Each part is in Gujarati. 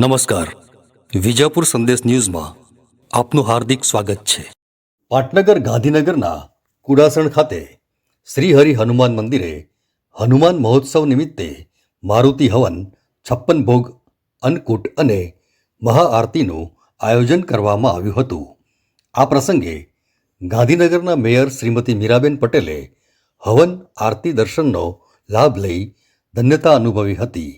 નમસ્કાર. વિજાપુર સંદેશ ન્યૂઝમાં આપનું હાર્દિક સ્વાગત છે. પાટનગર ગાંધીનગરના કુડાસણ ખાતે શ્રી હરિ હનુમાન મંદિરે હનુમાન મહોત્સવ નિમિત્તે મારુતિ હવન, 56 ભોગ, અન્નકૂટ અને મહાઆરતીનું આયોજન કરવામાં આવ્યું હતું. આ પ્રસંગે ગાંધીનગરના મેયર શ્રીમતી મીરાબેન પટેલે હવન આરતી દર્શનનો લાભ લઈ ધન્યતા અનુભવી હતી.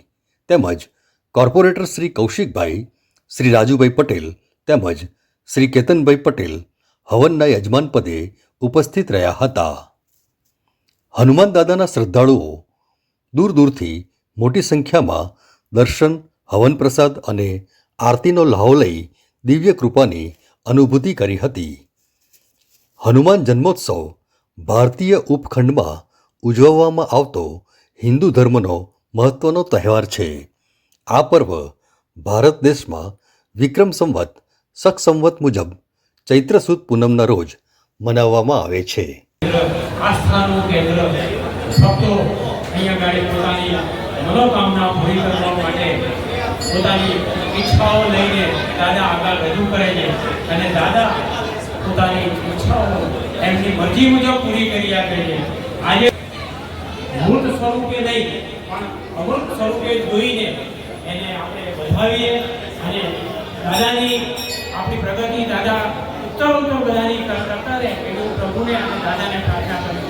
તેમજ કોર્પોરેટર શ્રી કૌશિકભાઈ, શ્રી રાજુભાઈ પટેલ તેમજ શ્રી કેતનભાઈ પટેલ હવનના યજમાન પદે ઉપસ્થિત રહ્યા હતા. હનુમાન દાદાના શ્રદ્ધાળુઓ દૂર દૂરથી મોટી સંખ્યામાં દર્શન, હવન પ્રસાદ અને આરતીનો લહાવો લઈ દિવ્ય કૃપાની અનુભૂતિ કરી હતી. હનુમાન જન્મોત્સવ ભારતીય ઉપખંડમાં ઉજવવામાં આવતો હિન્દુ ધર્મનો મહત્વનો તહેવાર છે. આ પર્વ ભારત દેશમાં વિક્રમ સંવત શક સંવત મુજબ ચૈત્ર સુદ પૂનમના રોજ મનાવવામાં આવે છે. આસ્થાનું કેન્દ્ર ભક્તો અહીંયા ગાડી પોતાની મનોકામના પૂરી કરવા માટે પોતાની ઈચ્છાઓ લઈને દાદા આગળ રજૂ કરે છે અને દાદા પોતાની ઈચ્છાઓ એમની મરજી મુજબ પૂરી કરી આપે છે. આજે મૂર્ત સ્વરૂપે નહીં પણ અમૃત સ્વરૂપે જોઈને એને આપણે વધાવીએ અને દાદાની આપણી પ્રગતિ દાદા ઉત્તર બધાની કરતા રહે એવું પ્રભુને અને દાદાને પ્રાર્થના કરીએ.